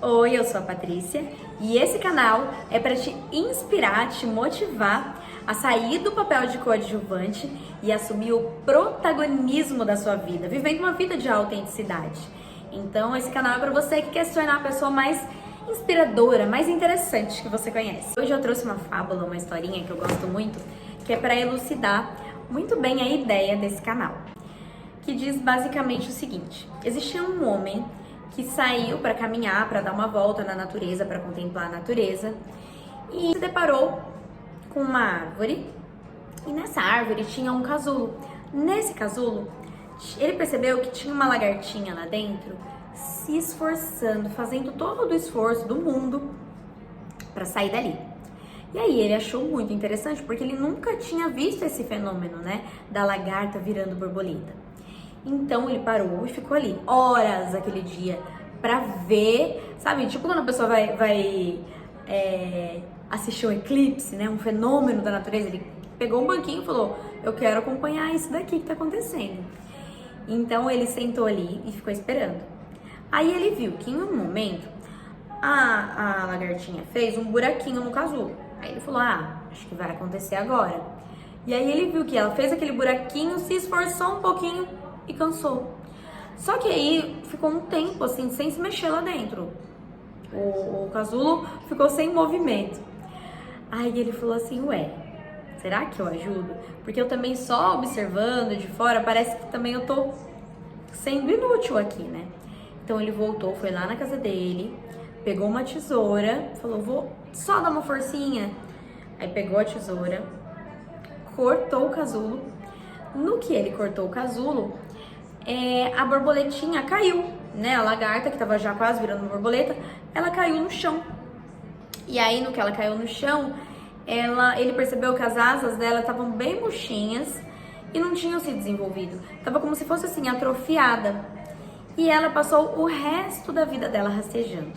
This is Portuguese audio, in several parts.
Oi, eu sou a Patrícia e esse canal é para te inspirar, te motivar a sair do papel de coadjuvante e assumir o protagonismo da sua vida, vivendo uma vida de autenticidade. Então, esse canal é para você que quer se tornar a pessoa mais inspiradora, mais interessante que você conhece. Hoje eu trouxe uma fábula, uma historinha que eu gosto muito, que é para elucidar muito bem a ideia desse canal, que diz basicamente o seguinte: existia um homem que saiu para caminhar, para dar uma volta na natureza, para contemplar a natureza, e se deparou com uma árvore, e nessa árvore tinha um casulo. Nesse casulo, ele percebeu que tinha uma lagartinha lá dentro, se esforçando, fazendo todo o esforço do mundo para sair dali. E aí ele achou muito interessante, porque ele nunca tinha visto esse fenômeno, né, da lagarta virando borboleta. Então ele parou e ficou ali horas aquele dia pra ver, sabe? Tipo quando a pessoa vai assistir um eclipse, né? Um fenômeno da natureza. Ele pegou um banquinho e falou: eu quero acompanhar isso daqui que tá acontecendo. Então ele sentou ali e ficou esperando. Aí ele viu que em um momento a lagartinha fez um buraquinho no casulo. Aí ele falou: acho que vai acontecer agora. E aí ele viu que ela fez aquele buraquinho, se esforçou um pouquinho e cansou. Só que aí ficou um tempo assim sem se mexer lá dentro. O casulo ficou sem movimento. Aí ele falou assim: ué, será que eu ajudo? Porque eu também só observando de fora, parece que também eu tô sendo inútil aqui, né? Então ele voltou, foi lá na casa dele, pegou uma tesoura, falou: vou só dar uma forcinha. Aí pegou a tesoura, cortou o casulo. No que ele cortou o casulo, a borboletinha caiu, né? A lagarta, que tava já quase virando uma borboleta, ela caiu no chão. E aí, no que ela caiu no chão, ele percebeu que as asas dela estavam bem murchinhas e não tinham se desenvolvido. Tava como se fosse assim, atrofiada. E ela passou o resto da vida dela rastejando.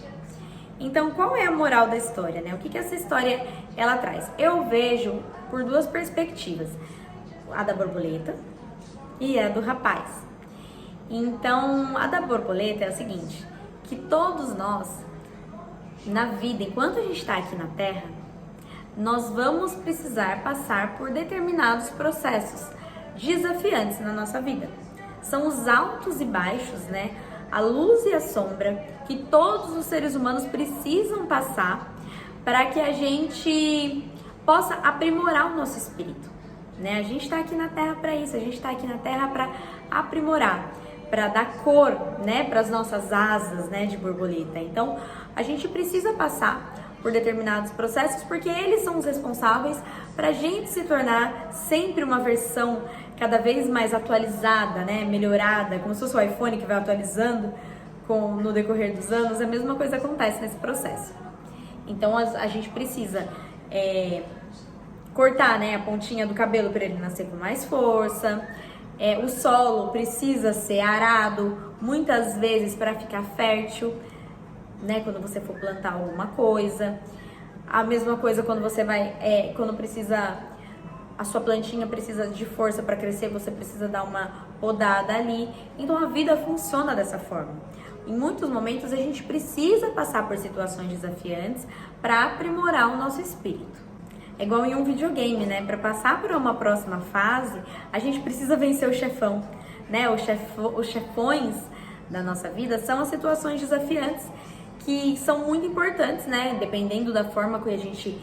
Então, qual é a moral da história, né? O que essa história ela traz? Eu vejo por duas perspectivas: a da borboleta e a do rapaz. Então, a da borboleta é a seguinte: que todos nós, na vida, enquanto a gente está aqui na Terra, nós vamos precisar passar por determinados processos desafiantes na nossa vida. São os altos e baixos, né? A luz e a sombra que todos os seres humanos precisam passar para que a gente possa aprimorar o nosso espírito, né? A gente está aqui na Terra para isso, a gente está aqui na Terra para aprimorar, para dar cor, né, para as nossas asas, né, de borboleta. Então, a gente precisa passar por determinados processos, porque eles são os responsáveis para a gente se tornar sempre uma versão cada vez mais atualizada, né, melhorada, como se fosse o iPhone que vai atualizando no decorrer dos anos. A mesma coisa acontece nesse processo. Então, a gente precisa cortar, né, a pontinha do cabelo para ele nascer com mais força. O solo precisa ser arado muitas vezes para ficar fértil, né, quando você for plantar alguma coisa. A mesma coisa quando você a sua plantinha precisa de força para crescer, você precisa dar uma podada ali. Então a vida funciona dessa forma. Em muitos momentos a gente precisa passar por situações desafiantes para aprimorar o nosso espírito. É igual em um videogame, né? Para passar por uma próxima fase, a gente precisa vencer o chefão, né? Os chefões da nossa vida são as situações desafiantes, que são muito importantes, né? Dependendo da forma que a gente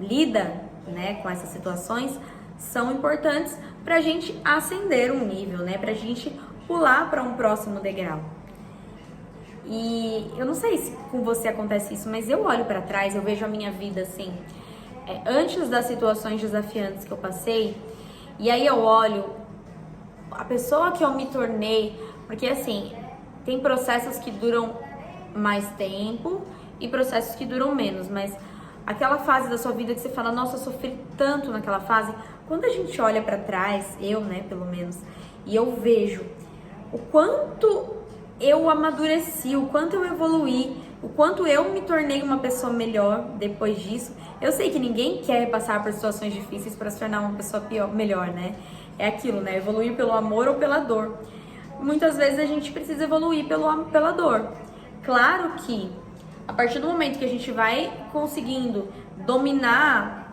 lida, né, com essas situações, são importantes para a gente ascender um nível, né? Para a gente pular para um próximo degrau. E eu não sei se com você acontece isso, mas eu olho para trás, eu vejo a minha vida assim, antes das situações desafiantes que eu passei, e aí eu olho a pessoa que eu me tornei, porque assim, tem processos que duram mais tempo e processos que duram menos, mas aquela fase da sua vida que você fala: nossa, eu sofri tanto naquela fase. Quando a gente olha para trás, eu, né, pelo menos, e eu vejo o quanto eu amadureci, o quanto eu evoluí, o quanto eu me tornei uma pessoa melhor depois disso. Eu sei que ninguém quer passar por situações difíceis para se tornar uma pessoa melhor, né? É aquilo, né? Evoluir pelo amor ou pela dor. Muitas vezes a gente precisa evoluir pela dor. Claro que a partir do momento que a gente vai conseguindo dominar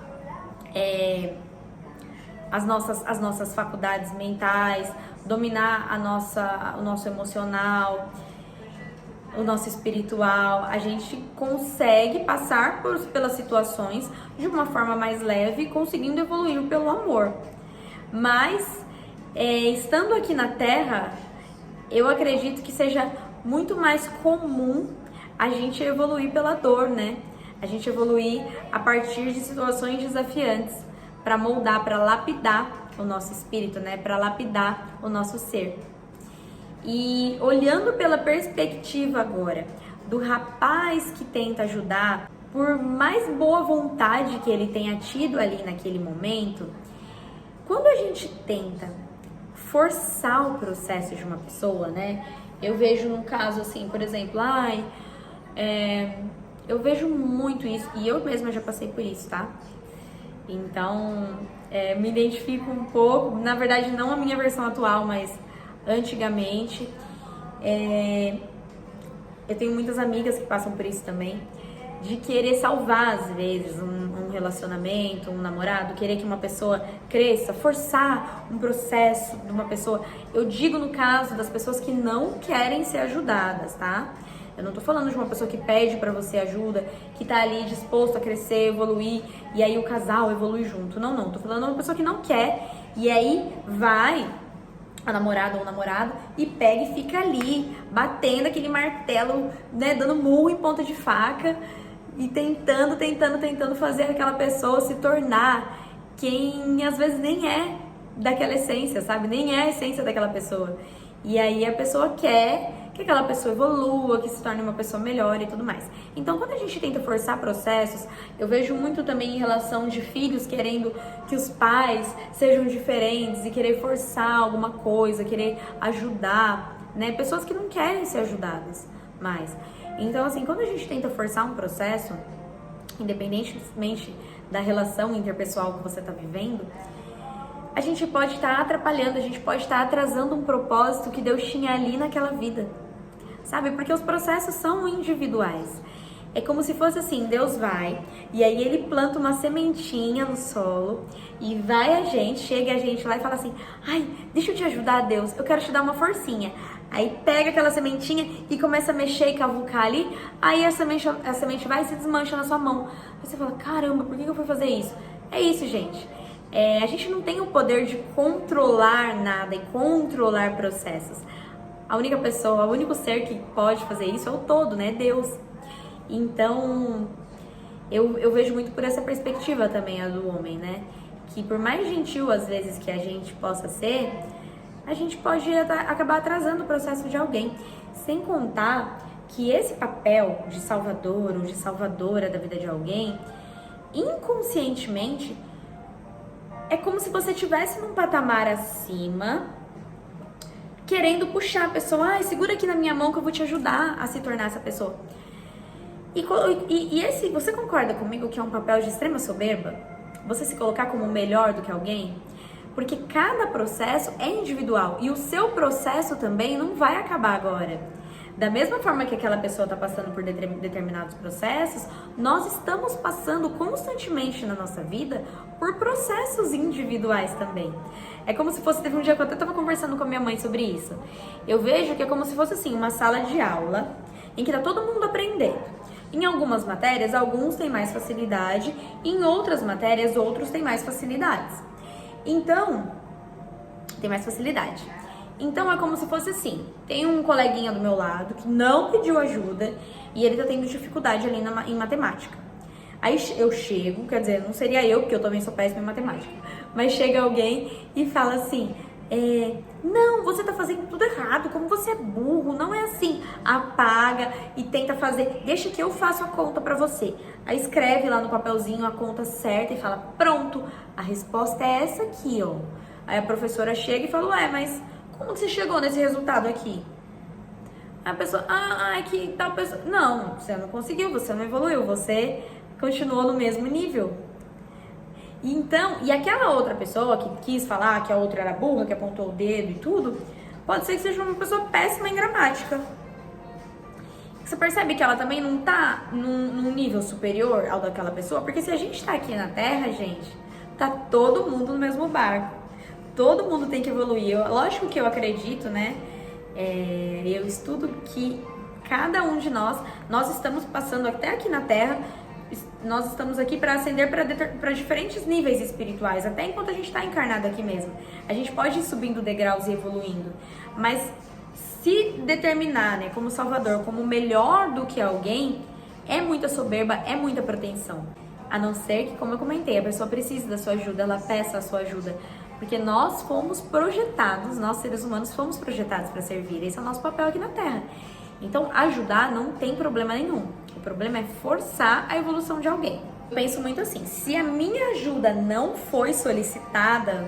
as nossas faculdades mentais, dominar o nosso emocional, o nosso espiritual, a gente consegue passar pelas situações de uma forma mais leve, conseguindo evoluir pelo amor. Mas, estando aqui na Terra, eu acredito que seja muito mais comum a gente evoluir pela dor, né? A gente evoluir a partir de situações desafiantes, para moldar, para lapidar o nosso espírito, né? Para lapidar o nosso ser. E olhando pela perspectiva agora do rapaz que tenta ajudar, por mais boa vontade que ele tenha tido ali naquele momento, quando a gente tenta forçar o processo de uma pessoa, né? Eu vejo num caso assim, por exemplo, eu vejo muito isso, e eu mesma já passei por isso, tá? Então, me identifico um pouco, na verdade não a minha versão atual, mas antigamente. Eu tenho muitas amigas que passam por isso também, de querer salvar às vezes um relacionamento, um namorado, querer que uma pessoa cresça, forçar um processo de uma pessoa. Eu digo no caso das pessoas que não querem ser ajudadas, tá? Eu não tô falando de uma pessoa que pede pra você ajuda, que tá ali disposto a crescer, evoluir, e aí o casal evolui junto. Não. Tô falando de uma pessoa que não quer, e aí vai a namorada ou o namorado e pega e fica ali, batendo aquele martelo, né, dando murro em ponta de faca e tentando fazer aquela pessoa se tornar quem às vezes nem é daquela essência, sabe? Nem é a essência daquela pessoa. E aí a pessoa quer que aquela pessoa evolua, que se torne uma pessoa melhor e tudo mais. Então, quando a gente tenta forçar processos, eu vejo muito também em relação de filhos querendo que os pais sejam diferentes e querer forçar alguma coisa, querer ajudar, né? Pessoas que não querem ser ajudadas mais. Então, assim, quando a gente tenta forçar um processo, independentemente da relação interpessoal que você está vivendo, a gente pode estar atrapalhando, a gente pode estar atrasando um propósito que Deus tinha ali naquela vida, sabe? Porque os processos são individuais. É como se fosse assim, Deus vai, e aí ele planta uma sementinha no solo, e chega a gente lá e fala assim, ai, deixa eu te ajudar, Deus, eu quero te dar uma forcinha. Aí pega aquela sementinha e começa a mexer e cavucar ali, aí a semente vai e se desmancha na sua mão. Aí você fala, caramba, por que eu fui fazer isso? É isso, gente. A gente não tem o poder de controlar nada e controlar processos. A única pessoa, o único ser que pode fazer isso é o todo, né? Deus. Então, eu vejo muito por essa perspectiva também, a do homem, né? Que por mais gentil, às vezes, que a gente possa ser, a gente pode acabar atrasando o processo de alguém. Sem contar que esse papel de salvador ou de salvadora da vida de alguém, inconscientemente, é como se você estivesse num patamar acima, querendo puxar a pessoa. Ai, segura aqui na minha mão que eu vou te ajudar a se tornar essa pessoa. E você concorda comigo que é um papel de extrema soberba? Você se colocar como melhor do que alguém? Porque cada processo é individual e o seu processo também não vai acabar agora. Da mesma forma que aquela pessoa está passando por determinados processos, nós estamos passando constantemente na nossa vida por processos individuais também. É como se fosse, teve um dia que eu até estava conversando com a minha mãe sobre isso. Eu vejo que é como se fosse assim, uma sala de aula em que está todo mundo aprendendo. Em algumas matérias, alguns têm mais facilidade, em outras matérias, outros têm mais facilidades. Então, tem mais facilidade. Então é como se fosse assim, tem um coleguinha do meu lado que não pediu ajuda e ele tá tendo dificuldade ali em matemática. Aí eu chego, quer dizer, não seria eu, porque eu também sou péssima em matemática, mas chega alguém e fala assim, não, você tá fazendo tudo errado, como você é burro, não é assim. Apaga e tenta fazer, deixa que eu faço a conta pra você. Aí escreve lá no papelzinho a conta certa e fala, pronto, a resposta é essa aqui, ó. Aí a professora chega e fala, ué, mas como que você chegou nesse resultado aqui? Aí a pessoa, é que tal pessoa... Não, você não conseguiu, você não evoluiu, você continuou no mesmo nível. Então, e aquela outra pessoa que quis falar que a outra era burra, que apontou o dedo e tudo, pode ser que seja uma pessoa péssima em gramática. Você percebe que ela também não tá num nível superior ao daquela pessoa? Porque se a gente tá aqui na Terra, gente, tá todo mundo no mesmo barco. Todo mundo tem que evoluir. Lógico que eu acredito, né? Eu estudo que cada um de nós estamos passando até aqui na Terra, nós estamos aqui para ascender para diferentes níveis espirituais, até enquanto a gente está encarnado aqui mesmo. A gente pode ir subindo degraus e evoluindo, mas se determinar, né, como salvador, como melhor do que alguém, é muita soberba, é muita pretensão. A não ser que, como eu comentei, a pessoa precise da sua ajuda, ela peça a sua ajuda. Porque nós fomos projetados, nós seres humanos fomos projetados para servir. Esse é o nosso papel aqui na Terra. Então, ajudar não tem problema nenhum. O problema é forçar a evolução de alguém. Eu penso muito assim, se a minha ajuda não foi solicitada,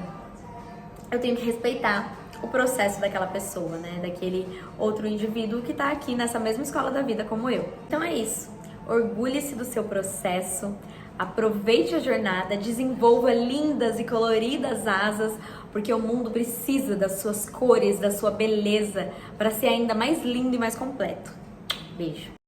eu tenho que respeitar o processo daquela pessoa, né? Daquele outro indivíduo que tá aqui nessa mesma escola da vida como eu. Então é isso. Orgulhe-se do seu processo, aproveite a jornada, desenvolva lindas e coloridas asas, porque o mundo precisa das suas cores, da sua beleza, para ser ainda mais lindo e mais completo. Beijo!